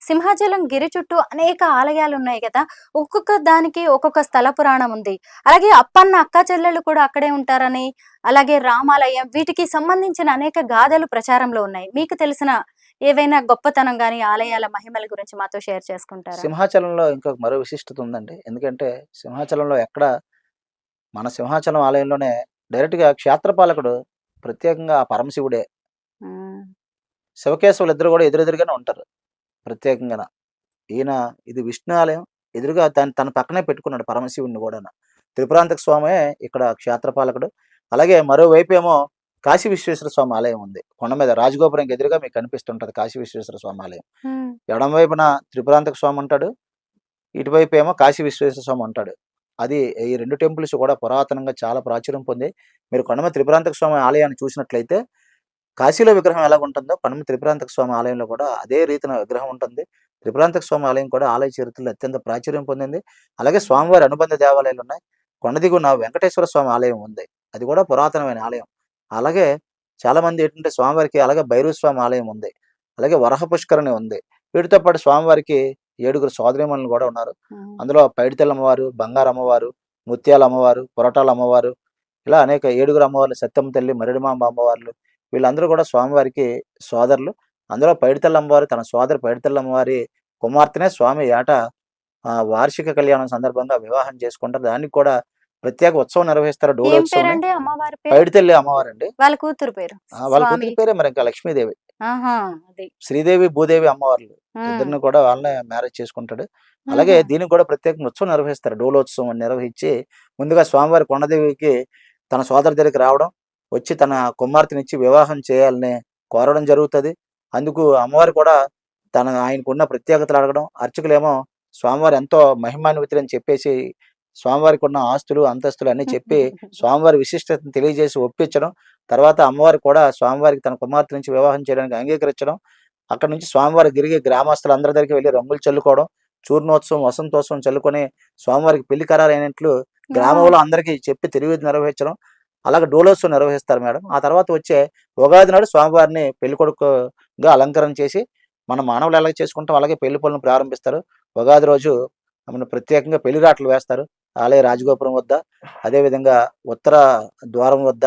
సింహాచలం గిరి చుట్టూ అనేక ఆలయాలున్నాయి గదా! ఒక్కొక్క దానికి ఒక్కొక్క స్థల పురాణం ఉంది. అలాగే అప్పన్న, అక్కా చెల్లెళ్ళు కూడా అక్కడే ఉంటారని, అలాగే రామాలయం వీటికి సంబంధించిన అనేక గాథలు ప్రచారంలో ఉన్నాయి. మీకు తెలిసిన ఏవైనా గొప్పతనం గాని, ఆలయాల మహిమల గురించి మాతో షేర్ చేసుకుంటారా? సింహాచలంలో ఇంకొక మరో విశిష్టత ఉందండి. ఎందుకంటే సింహాచలంలో మన సింహాచలం ఆలయంలోనే డైరెక్ట్‌గా క్షేత్రపాలకుడు ప్రత్యేకంగా ఆ పరమశివుడే. హ్మ్. శివకేశవులిద్దరూ గూడా ఎదురెదురుగానే ఉంటారు ప్రత్యేకంగాన. ఈయన ఇది విష్ణు ఆలయం. ఎదురుగా తన పక్కనే పెట్టుకున్నాడు పరమశివుడిని గూడాను. త్రిపురాంతక స్వామే ఇక్కడ క్షేత్రపాలకుడు. అలాగే మరోవైపేమో కాశీ విశ్వేశ్వర స్వామి ఆలయం ఉంది. కొండ మీద రాజగోపురంకి ఎదురుగా మీకు కనిపిస్తుంటది కాశీ విశ్వేశ్వర స్వామి ఆలయం. హ్మ్. ఎడమ వైపున త్రిపురాంతక స్వామి ఉంటాడు. ఇటువైపేమో కాశీ విశ్వేశ్వర స్వామి ఉంటాడు. అది ఈ 2 టెంపుల్స్ కూడా పురాతనంగా చాలా ప్రాచుర్యం పొందాయి. మీరు కొండమీద త్రిపురాంతక స్వామి ఆలయాన్ని చూసినట్లయితే, కాశీలో విగ్రహం ఎలాగుంటుందో కొండమీద త్రిపురాంతక స్వామి ఆలయంలో కూడా అదే రీతిన విగ్రహం ఉంటుంది. త్రిపురాంతక స్వామి ఆలయం కూడా ఆలయ చరిత్రలో అత్యంత ప్రాచుర్యం పొందింది. అలాగే స్వామివారి అనుబంధ దేవాలయాలున్నాయి. కొండ దిగువన వెంకటేశ్వర స్వామి ఆలయం ఉంది. అది కూడా పురాతనమైన ఆలయం. అలాగే చాలామంది ఏంటంటే స్వామివారికి అలాగే భైరవ స్వామి ఆలయం ఉంది. అలాగే వరహ పుష్కరిణి ఉంది. వీటితో పాటు స్వామివారికి 7 సోదరీమణులు గూడా ఉన్నారు. హ్మ్. అందులో పైడితల్లి అమ్మవారు, బంగారు అమ్మవారు, ముత్యాల అమ్మవారు, కొరటాల అమ్మవారు ఇలా అనేక 7 అమ్మవార్లు, సత్యమ్మ తల్లి, మరిడిమాంబ అమ్మవార్లు వీళ్ళందరూ కూడా స్వామివారికి సోదరులు. అందులో పైడితల్లి అమ్మవారు తన సోదరి పైడితల్లి అమ్మవారి కుమార్తెనే స్వామి ఏటా వార్షిక కళ్యాణం సందర్భంగా వివాహం చేసుకుంటారు. దానికి కూడా ప్రత్యేక ఉత్సవం నిర్వహిస్తారు. ఏం డోలోత్సవంని. పేరండి అమ్మవారి పేరు? పైడితల్లి అమ్మవారండి. వాళ్ళ కూతురు పేరు? వాళ్ళ స్వామి కూతురి పేరే మరి ఇంకా లక్ష్మీదేవి. ఆహా! అది. శ్రీదేవి, భూదేవి అమ్మవార్లు. హ్మ్. ఇద్దరిని కూడా వాళ్ళనే మ్యారేజ్ చేసుకుంటాడు. అలాగే హుహు. దీనికి కూడా ప్రత్యేకంగా ఉత్సవం నిర్వహిస్తారు. డోలోత్సవం అని నిర్వహించి, ముందుగా స్వామివారి కొండదేవికి తన సోదరి దగ్గరికి రావడం, వచ్చి తన కుమార్తెనిచ్చి వివాహం చేయాలని కోరడం జరుగుతది. అందుకు అమ్మవారు కూడా ఆయనకున్న ప్రత్యేకతలు అడగడం, అర్చకులేమో స్వామివారు ఎంతో మహిమాన్వితులని చెప్పేసి, స్వామివారికున్న ఆస్తులు, అంతస్తులు అన్నీ చెప్పి, స్వామివారి విశిష్టతను తెలియజేసి ఒప్పించడం. తర్వాత అమ్మవారు కూడా స్వామివారికి తన కుమార్తెనిచ్చి వివాహం చేయడానికి అంగీకరించడం. అక్కడి నుంచి స్వామివారి గిరిగి గ్రామస్తులందరి దగ్గరికి వెళ్లి రంగులు చల్లుకోవడం, చూర్ణోత్సవం, వసంతోత్సవం చల్లుకొని స్వామివారికి పెళ్లి ఖరారైనట్లు ఓహ్! గ్రామంలో అందరికీ చెప్పి తిరువిధి నిర్వహించడం. అలాగే డోలోత్సవం నిర్వహిస్తారు మేడం. ఆ తర్వాత వచ్చే ఉగాది నాడు స్వామివారిని పెళ్ళికొడుకుగా అలంకరణ చేసి, మన మానవులు ఎలాగ చేసుకుంటాం అలాగే పెళ్లి పనులను ప్రారంభిస్తారు. ఉగాది రోజు ప్రత్యేకంగా పెళ్లి రాటలు వేస్తారు. ఆలయ రాజగోపురం వద్ద, అదేవిధంగా ఉత్తర ద్వారం వద్ద,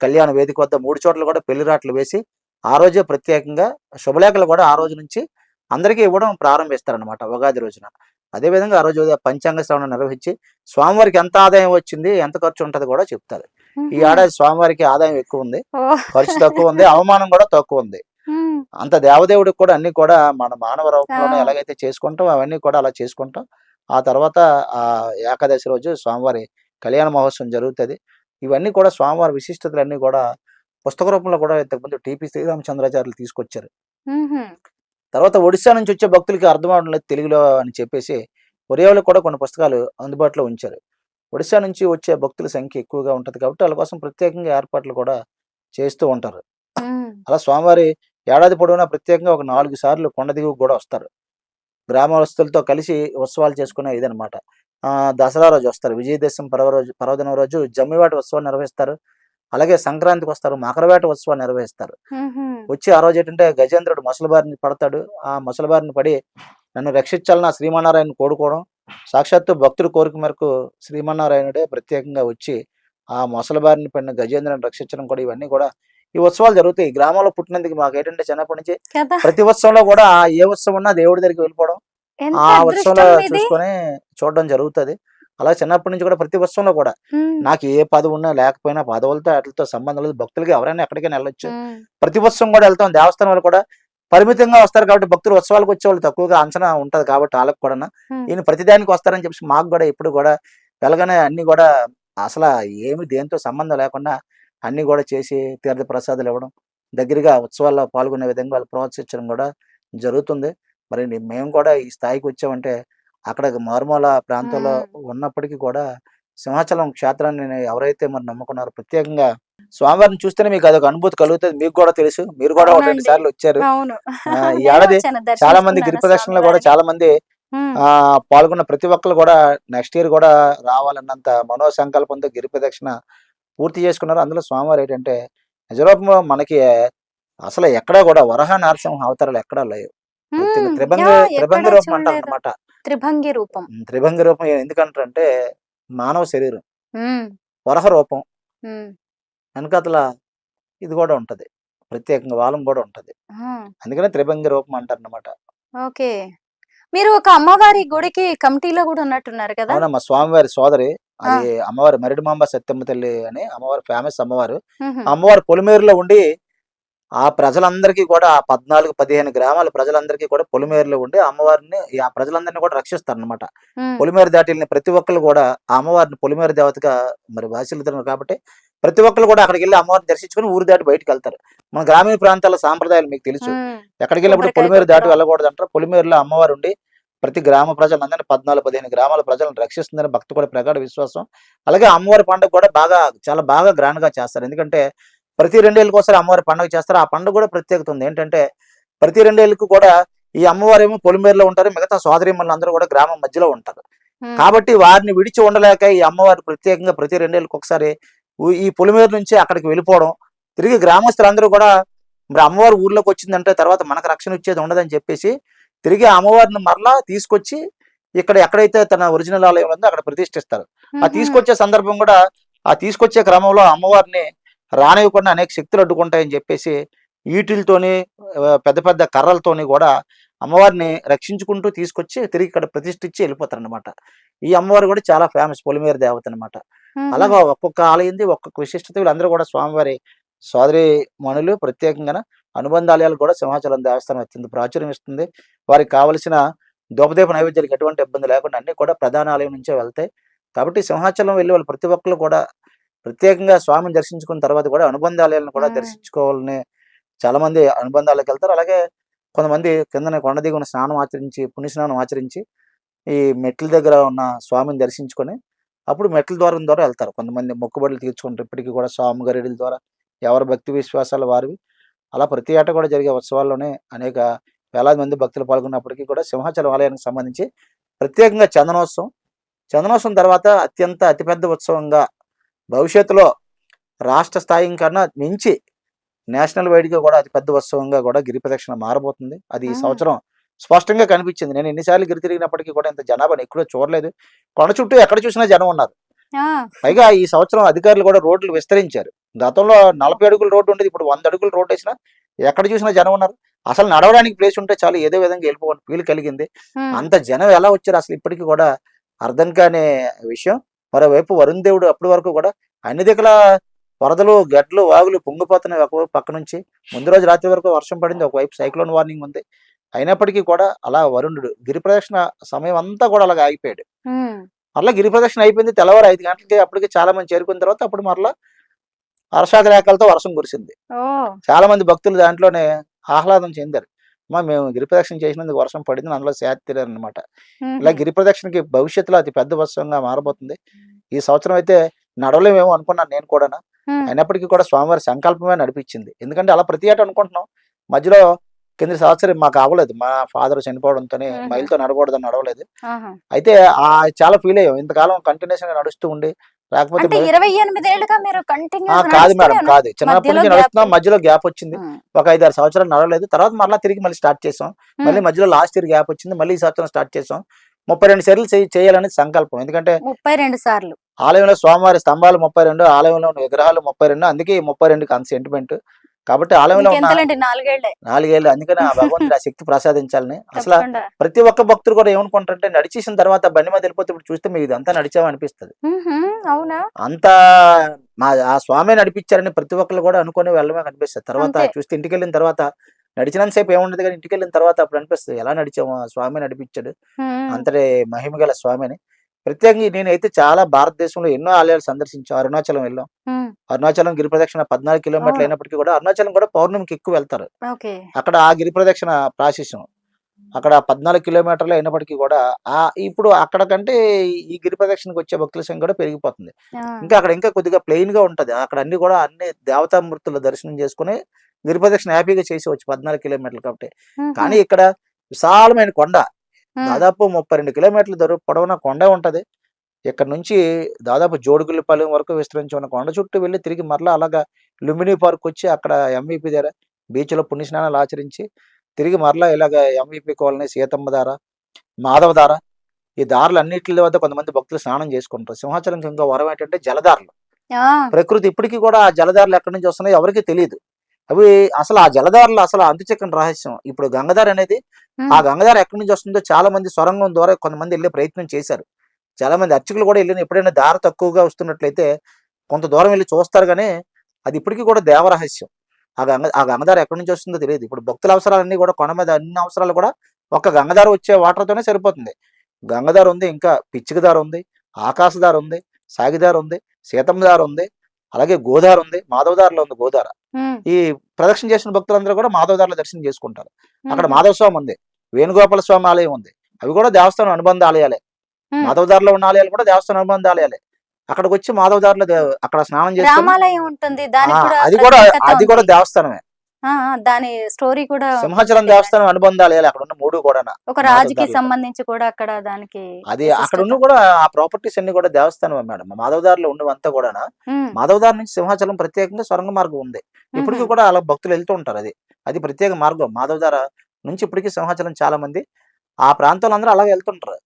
కళ్యాణ వేదిక వద్ద 3 చోట్ల కూడా పెళ్లి రాటలు వేసి, ఆ రోజే ప్రత్యేకంగా శుభలేఖలు కూడా ఆ రోజు నుంచి అందరికీ ఇవ్వడం ప్రారంభిస్తారనమాట ఉగాది రోజున. అదేవిధంగా ఆ రోజు పంచాంగ శ్రవణం నిర్వహించి, స్వామివారికి ఎంత ఆదాయం వచ్చింది, ఎంత ఖర్చు ఉంటది కూడా చెప్తారు. ఈ హుహు. ఏడాది స్వామివారికి ఆదాయం ఎక్కువుంది. ఓహ్! ఖర్చు తక్కువుంది. అవమానం కూడా తక్కువుంది. హ్మ్. అంత దేవదేవుడికి కూడా అన్నీ కూడా మన మానవ ఆ! రూపంలోనే ఎలాగైతే చేసుకుంటామో అవన్నీ కూడా అలా చేసుకుంటాం. ఆ తర్వాత ఏకాదశి రోజు స్వామివారి కళ్యాణ మహోత్సవం జరుగుతది. ఇవన్నీ కూడా స్వామివారి విశిష్టతలన్నీ కూడా పుస్తక రూపంలో కూడా ఇంతకుముందు టీపీ శ్రీరామచంద్రాచార్యులు తీసుకొచ్చారు. హుహు. తర్వాత ఒడిస్సా నుంచి వచ్చే భక్తులకి అర్థం అవ్వడం లేదు తెలుగులో అని చెప్పేసి, ఒరియాలో కూడా కొన్ని పుస్తకాలు అందుబాటులో ఉంచారు. ఒడిస్సా నుంచి వచ్చే భక్తుల సంఖ్య ఎక్కువగా ఉంటది కాబట్టి, ఆళ్ళ కోసం ప్రత్యేకంగా ఏర్పాట్లు కూడా చేస్తూ ఉంటారు. హ్మ్. అలా స్వామివారి ఏడాది పొడవునా ప్రత్యేకంగా ఒక 4 సార్లు కొండ దిగువకు గూడా వస్తారు. గ్రామస్తులతో కలిసి ఉత్సవాలు చేసుకునే ఇదనమాట. దసరా రోజు వస్తారు. విజయదశమి పర్వదినం రోజు జమ్మివాటి ఉత్సవాన్ని నిర్వహిస్తారు. అలాగే సంక్రాంతికొస్తారు. మకరవేట ఉత్సవాన్ని నిర్వహిస్తారు. హుహు. వచ్చి ఆ రోజేంటంటే గజేంద్రుడు మొసలి బారిన పడతాడు. ఆ మొసలి బారిన పడి నన్ను రక్షించాలని ఆ శ్రీమన్నారాయణని కోరుకోవడం. సాక్షాత్తు భక్తుడి కోరిక మేరకు శ్రీమన్నారాయణుడే ప్రత్యేకంగా వచ్చి ఆ మొసలి బారిన పడిన గజేంద్రుడిని రక్షించడం కూడా ఇవన్నీ కూడా ఈ ఉత్సవాలు జరుగుతాయి. ఈ గ్రామంలో పుట్టినందుకు మాకేంటంటే చిన్నప్పటి నుంచి కదా! ప్రతి ఉత్సవంలో కూడా ఏ ఉత్సవం ఉన్నా దేవుడి దగ్గరికి వెళ్ళిపోవడం. ఆ ఎంత ఉత్సవంలో అదృష్టం మీది. చూసుకొని చూడడం జరుగుతది. అలా చిన్నప్పటి నుంచి కూడా ప్రతి ఉత్సవంలో కూడా హ్మ్. నాకు ఏ పదవున్నా లేకపోయినా పదవులతో ఆటిలతో సంబంధం లేదు. భక్తులకి ఎవరైనా ఎక్కడికైనా ఎళ్ళొచ్చు. హ్మ్. ప్రతి ఉత్సవం కూడా ఎళ్తాం. దేవస్థానాలు కూడా పరిమితంగా వస్తారు కాబట్టి భక్తులు ఉత్సవాలకొచ్చేవాళ్ళు తక్కువగా అంచనా ఉంటది కాబట్టి ఆళ్ళకి కూడాను. హ్మ్. ఈయన ప్రతిదానికి వస్తారని చెప్పేసి మాకు గూడా ఎప్పుడు గూడా వెళ్ళగానే అన్నీ గూడా అసల ఏమి దేనితో సంబంధం లేకుండా అన్నీ గూడా చేసి తీర్థ ప్రసాదాలు ఇవ్వడం, దగ్గరగా ఉత్సవాల్లో పాల్గొనే విధంగా వాళ్ళు ప్రోత్సహించడం గూడా జరుగుతుంది. మరి మేము కూడా ఈ స్థాయికొచ్చామంటే అక్కడ మారుమూల ప్రాంతంలో హ్మ్. ఉన్నప్పటికీ కూడా సింహాచలం క్షేత్రాన్ని ఎవరైతే మరి నమ్ముకున్నారో ప్రత్యేకంగా స్వామివారిని చూస్తేనే మీకు అదొక అనుభూతి కలుగుతది. మీకు గూడా తెలుసు. మీరు గూడా 1, 2 అవునండి. సార్లు వచ్చారు. అవును. ఈ నేను ఏడాది వచ్చాను. చాలా మంది గిరి దర్శించుకున్నాను ప్రదక్షిణలో గూడా స్వామివారిని. చాలా మంది హ్మ్. పాల్గొన్న ప్రతి ఒక్కళ్ళు గూడా నెక్స్ట్ ఇయర్ గూడా రావాలన్నంత మనోసంకల్పంతో గిరి ప్రదక్షిణ పూర్తి చేసుకున్నారు. అందులో స్వామివారు ఏంటంటే నిజ రూపంలో మనకి అసలు ఎక్కడా గూడా వరాహ నరసింహ అవతారాలు ఎక్కడా లేవు. ముఖ్యంగా ఎక్కడ త్రిభంగి రూపం అంటారు చూడలేదు. అనమాట. త్రిభంగి రూపం. త్రిభంగి రూపం ఎందుకంటారంటే మానవ శరీరం, హ్మ్. వరహ రూపం, హ్మ్. వెనకాతల ఇది కూడా ఉంటది. ప్రత్యేకంగా వాలం కూడా ఉంటది. ఆ! అందుకనే త్రిభంగి రూపం అంటారనమాట. ఓకే. మీరు ఒక అమ్మవారి గుడికి కమిటీలో గూడా ఉన్నట్టున్నారు కదా! అవునమ్మా. స్వామివారి సోదరి. ఆ! అది అమ్మవారు మరిడిమాంబ సత్యమ్మ తల్లి అని అమ్మవారు ఫేమస్ అమ్మవారు. హుహు. ఆ అమ్మవారు పొలిమేరులో ఉండి ఆ ప్రజలందరికీ కూడా ఆ 14, 15 గ్రామాల ప్రజలందరికీ కూడా పొలిమేరులో ఉండి అమ్మవారిని ఆ ప్రజలందరిని కూడా రక్షిస్తారనమాట. హ్మ్. పొలిమేరు దాటి ఎళ్ళిన ప్రతి ఒక్కళ్ళు కూడా ఆ అమ్మవారిని పొలిమేరు దేవతగా మరి భాసిల్లుతున్నారు కాబట్టి ప్రతి ఒక్కళ్ళు కూడా అక్కడికెళ్ళి అమ్మవారిని దర్శించుకొని ఊరు దాటి బయటికెళ్తారు. మన గ్రామీణ ప్రాంతాల సాంప్రదాయాలు మీకు తెలుసు. హ్మ్. ఎక్కడికెళ్ళినప్పుడు కొబ్బరికాయ పొలిమేరు దాటి కొట్టడం. వెళ్ళకూడదంటారు. పొలిమేరులో అమ్మవారుండి ప్రతి గ్రామ ప్రజలందరిని 14, 15 గ్రామాల ప్రజలను రక్షిస్తుందని భక్తి కూడా ప్రగాఢ విశ్వాసం. అలాగే అమ్మవారి పండుగ కూడా చాలా బాగా గ్రాండ్‌గా చేస్తారు. ఎందుకంటే ప్రతి 2 ఏళ్ళకోసారి అమ్మవారి పండుగ చేస్తారు. ఆ పండుగ కూడా ప్రత్యేకత ఉంది. ఏంటంటే ప్రతి 2 ఏళ్ళకి కూడా ఈ అమ్మవారేమో పొలిమేరులో ఉంటారు. మిగతా సోదరీమణులందరూ కూడా గ్రామం మధ్యలో ఉంటారు. హ్మ్. కాబట్టి వారిని విడిచి ఉండలేక ఈ అమ్మవారు ప్రత్యేకంగా ప్రతి 2 ఏళ్ళకొకసారి ఈ పొలిమేరు నుంచి అక్కడికి వెళ్ళిపోవడం. తిరిగి గ్రామస్తులందరూ కూడా మరి అమ్మవారు ఊర్లోకొచ్చిందంటే తర్వాత మనకు రక్షణ ఇచ్చేది ఉండదని చెప్పేసి తిరిగి ఆ అమ్మవారిని మరలా తీసుకొచ్చి ఇక్కడ ఎక్కడైతే తన ఒరిజినల్ ఆలయం ఉందో అక్కడ ప్రతిష్ఠిస్తారు. ఆ హుహు. తీసుకొచ్చే సందర్భం కూడా ఆ తీసుకొచ్చే క్రమంలో అమ్మవారిని రానివ్వకుండా అనేక శక్తులు అడ్డుకుంటాయని చెప్పేసి ఈటిలతోని పెద్ద పెద్ద కర్రలతోని కూడా అమ్మవారిని రక్షించుకుంటూ తీసుకొచ్చి తిరిగి ఇక్కడ ప్రతిష్ఠించి వెళ్ళిపోతారనమాట. ఈ అమ్మవారు కూడా చాలా ఫేమస్ పొలిమేరు దేవత అనమాట. హుహు. అలాగా ఒక్కొక్క ఆలయంది ఒక్కొక్క విశిష్టత. వీళ్ళందరూ కూడా స్వామివారి సోదరీమణులు. ప్రత్యేకంగాన అనుబంధ ఆలయాలు కూడా సింహాచలం దేవస్థానం అత్యంత ప్రాచుర్యం ఇస్తుంది. వారికి కావలసిన ధూపదీప నైవేద్యాలకు ఎటువంటి ఇబ్బంది లేకుండా అన్నీ కూడా ప్రధాన ఆలయం నుంచే వెళ్తాయి. కాబట్టి సింహాచలం వెళ్ళే వాళ్ళు ప్రతి ఒక్కళ్ళు కూడా ప్రత్యేకంగా స్వామిని దర్శించుకున్న తర్వాత కూడా అనుబంధ ఆలయాలను కూడా హ్మ్. దర్శించుకోవాలని చాలామంది అనుబంధాలకెళ్తారు. అలాగే కొంతమంది కిందనే కొండ దిగున స్నానం ఆచరించి, పుణ్య స్నానం ఆచరించి, ఈ మెట్ల దగ్గర ఉన్న స్వామిని దర్శించుకొని, అప్పుడు మెట్ల ద్వారం ద్వారా ఎళ్తారు. కొంతమంది మొక్కుబడులు తీర్చుకుంటారు. ఇప్పటికి కూడా స్వామి గరిడల ద్వారా ఎవరి భక్తి విశ్వాసాలు వారివి. అలా ప్రతి ఏటా కూడా జరిగే ఉత్సవాల్లోనే అనేక వేలాది మంది భక్తులు పాల్గొన్నప్పటికీ కూడా సింహాచలం ఆలయానికి సంబంధించి ప్రత్యేకంగా చందనోత్సవం, చందనోత్సవం తర్వాత అతిపెద్ద ఉత్సవంగా భవిష్యత్తులో రాష్ట్ర స్థాయి కన్నా మించి నేషనల్ వైడ్‌గా కూడా అతి పెద్ద ఉత్సవంగా కూడా గిరి ప్రదక్షిణ మారబోతుంది. అది ఈ హ్మ్. సంవత్సరం స్పష్టంగా కనిపించింది. నేను ఎన్ని సార్లు గిరి తిరిగినప్పటికీ కూడా ఇంత జనాభాని ఎక్కడా చూడలేదు. కొండ చుట్టూ ఎక్కడ చూసినా జనం ఉన్నారు. ఆ! పైగా ఈ సంవత్సరం అధికారులు కూడా రోడ్లు విస్తరించారు. గతంలో 40 అడుగుల రోడ్డు ఉండేది. ఇప్పుడు 100 అడుగుల రోడ్డేసినా ఎక్కడ చూసినా జనం ఉన్నారు. అసలు నడవడానికి ప్లేస్ ఉంటే చాలు ఏదో విధంగా వెళ్ళిపోవాలి ఫీల్ కలిగింది. హ్మ్. అంత జనం ఎలా వచ్చారో అసలు ఇప్పటికి కూడా అర్థం కాని విషయం. మరోవైపు వరుణ్ దేవుడు అప్పటి వరకు కూడా అన్ని దిక్కులా వరదలు, గడ్లు, వాగులు పొంగిపోతున్నాయి ఒకవైపు పక్క నుంచి. ముందు రోజు రాత్రి వరకు వర్షం పడింది. ఒకవైపు సైక్లోన్ వార్నింగ్ ఉంది. అయినప్పటికీ కూడా అలా వరుణుడు గిరి ప్రదక్షిణ సమయం అంతా కూడా అలాగా ఆగిపోయాడు. హ్మ్. మరలా గిరి ప్రదక్షిణ అయిపోయింది. తెల్లవారు 5 గంటలకి అప్పటికి చాలా మంది చేరుకున్న తర్వాత అప్పుడు మరలా వర్షాది రేఖలతో వర్షం కురిసింది. ఓహ్! చాలా మంది భక్తులు దాంట్లోనే ఆహ్లాదం చెందారు. అమ్మా! మేము గిరి ప్రదక్షిణ చేసినందుకు వర్షం పడింది. అందులో సేద తీరారనమాట. ఇలా హుహు. గిరి ప్రదక్షిణకి భవిష్యత్తులో అతి పెద్ద ఉత్సవంగా మారబోతుంది. ఈ సంవత్సరం అయితే నడవలేమేమో అనుకున్నాను నేను కూడాను. హ్మ్. అయినప్పటికీ కూడా స్వామివారి సంకల్పమే నడిపించింది. ఎందుకంటే అలా ప్రతి ఏటా అనుకుంటున్నాం. మధ్యలో కిందటి సంవత్సరం మాకు అవ్వలేదు. మా ఫాదర్ చనిపోవడంతోని హుహు. మైలుతో నడవకూడదని నడవలేదు. ఆహా! అయితే చాలా ఫీల్ అయ్యాం. ఇంతకాలం కంటిన్యూయస్‌గా నడుస్తూ ఉండి లేకపోతే అంటే 28 ఏళ్లుగా మీరు కంటిన్యూ‌గా కాదు నడుస్తూనే మేడం. ఉన్నారు. కాదు. చిన్నప్పటి మధ్యలో నుంచి గ్యాప్. నడుస్తున్నాం. మధ్యలో గ్యాప్ వచ్చింది. హ్మ్. ఒక 5, 6 సంవత్సరాలు నడవలేదు. తర్వాత మరలా తిరిగి మళ్ళీ స్టార్ట్ చేసాం. హ్మ్. మళ్ళీ మధ్యలో లాస్ట్ ఇయర్ గ్యాప్ వచ్చింది. మళ్ళీ ఈ సంవత్సరం స్టార్ట్ చేసాం. 32 సార్లు చేయాలని సంకల్పం. ఎందుకంటే 32 సార్లు. ఆలయంలో స్వామివారి స్తంభాలు 32, ఆలయంలో ఉన్న విగ్రహాలు 32. అందుకే ఈ 32కి అంత సెంటిమెంట్. కాబట్టి ఆలయంలో ఉన్న ఇంకెంతలేండి 4 ఏళ్లే. 4 ఏళ్ళు అందుకని ఆ భగవంతుడు ఆ శక్తి ప్రసాదించాలని. తప్పకుండా. ప్రతి ఒక్క భక్తుడు కూడా ఏమనుకుంటారంటే నడిచేసిన తర్వాత బండి మీద వెళ్ళిపోతే ఇప్పుడు చూస్తే మేము ఇదంతా నడిచామా అనిపిస్తది. హుహు. అవునా? అంత ఆ స్వామే నడిపించారని ప్రతి ఒక్కళ్ళు కూడా అనుకోని వెళ్ళడమే కనిపిస్తది. తర్వాత అంతే. చూస్తే ఇంటికెళ్ళిన తర్వాత నడిచినంత సేపు ఏముండదు గానీ ఇంటికెళ్ళిన తర్వాత అప్పుడు అనిపిస్తది. ఎలా నడిచాము ఆ స్వామే నడిపించాడు. హ్మ్. అంతటి మహిమ గల స్వామి అని. ప్రత్యేకంగా నేనైతే చాలా భారతదేశంలో ఎన్నో ఆలయాలు సందర్శించాం. అరుణాచలం వెళ్ళాం. హ్మ్. అరుణాచలం గిరి ప్రదక్షిణ 14 కిలోమీటర్లు అవును. అయినప్పటికీ కూడా అరుణాచలం కూడా పౌర్ణమికి ఎక్కువ వెళ్తారు. ఓకే. అక్కడ ఆ గిరి ప్రదక్షిణ ప్రాశస్త్యం. అక్కడ 14 కిలోమీటర్లు అయినప్పటికీ కూడా ఇప్పుడు అక్కడ కంటే ఈ గిరి ప్రదక్షిణకి వచ్చే భక్తుల సంఖ్య కూడా పెరిగిపోతుంది. ఆ! ఇంకా కొద్దిగా ప్లెయిన్‌గా ఉంటది. అక్కడ అన్ని దేవతామూర్తుల దర్శనం చేసుకొని గిరి ప్రదక్షిణ హ్యాపీగా చేసేవచ్చు 14 కిలోమీటర్లు కాబట్టి. హుహు. కానీ ఇక్కడ విశాలమైన కొండ. హ్మ్. దాదాపు 32 కిలోమీటర్ల పొడవున కొండే ఉంటది. ఇక్కడ నుంచి దాదాపు జోడుగుళ్ళపాలెం వరకు విస్తరించి ఉన్న కొండ చుట్టూ వెళ్లి తిరిగి మరలా అలాగా లుంబినీ పార్కొచ్చి అక్కడ ఎంవీపీ దగ్గర బీచ్‌లో పుణ్యస్నానాలు ఆచరించి తిరిగి మరలా ఇలాగ ఎంవిపి కాలనీ, సీతమ్మ దార, మాధవ దార ఈ దారులన్నిటి వద్ద కొంతమంది భక్తులు స్నానం చేసుకుంటారు. సింహాచలంకి ఇంకో వరం ఏంటంటే జలధారలు. ఆ! ప్రకృతి ఇప్పటికి కూడా ఆ జలధారలు ఎక్కడి నుంచి వస్తున్నాయో ఎవరికీ తెలియదు. అవి అసలు ఆ జలధారలు అసలు అంతుచిక్కని రహస్యం. ఇప్పుడు గంగధార అనేది ఆ హ్మ్. గంగధార ఎక్కడి నుంచి వస్తుందో చాలా మంది సొరంగం ద్వారా కొంతమంది వెళ్ళే ప్రయత్నం చేశారు. చాలా మంది అర్చకులు కూడా వెళ్ళిన ఎప్పుడైనా దార తక్కువగా వస్తున్నట్లయితే కొంత దూరం వెళ్ళి చూస్తారు గానీ అది ఇప్పటికీ కూడా దేవరహస్యం. ఆ గంగధార ఎక్కడి నుంచి వస్తుందో తెలియదు. ఇప్పుడు భక్తుల అవసరాలన్నీ కూడా కొండ మీద అన్ని అవసరాలు కూడా ఒక్క గంగధార వచ్చే వాటర్‌తోనే సరిపోతుంది. గంగధార ఉంది, ఇంకా పిచ్చిక దార ఉంది, ఆకాశధార ఉంది, సాగిదార ఉంది, సీతమ్మ దార ఉంది, అలాగే గోదార ఉంది, మాధవదారలో ఉంది గోదార. హ్మ్. ఈ ప్రదక్షిణ చేసిన భక్తులందరూ కూడా మాధవదారలో దర్శనం చేసుకుంటారు. అక్కడ హుహు. మాధవ స్వామి ఉంది, వేణుగోపాల స్వామి ఆలయం ఉంది. అవి కూడా దేవస్థానం అనుబంధ ఆలయాలే. హ్మ్. మాధవదారలో ఉన్న ఆలయాలు కూడా దేవస్థానం అనుబంధ ఆలయాలే. అక్కడికొచ్చి మాధవదారలో అక్కడ స్నానం చేసుకొని రామాలయం ఉంటుంది. ఆ! దానికి కూడా అది కూడా ప్రత్యేకత అది కూడా ఉంది. దేవస్థానమే. ఆ! ఆ! దాని స్టోరీ కూడా సింహాచలం ఉంటది. దేవస్థానం అనుబంధ ఆలయాలు అక్కడున్న 3 కూడాను. ఒక రాజుకి మాధవదారలో. సంబంధించి కూడా అక్కడ దానికి అది విశిష్టత. అక్కడున్న కూడా ఆ ప్రాపర్టీస్ అన్ని కూడా దేవస్థానమే మేడం. మాధవదారలో ఉన్నవంతా కూడాను. హ్మ్. మాధవదార నుంచి సింహాచలం ప్రత్యేకంగా సొరంగ మార్గం ఉంది. హుహు. ఇప్పటికి కూడా అలా భక్తులు వెళ్తూ ఉంటారు అది. అది ప్రత్యేక మార్గం. మాధవదార నుంచి ఇప్పటికి సింహాచలం చాలా మంది ఆ ప్రాంతంలో అందరూ అలాగే వెళ్తుంటారు.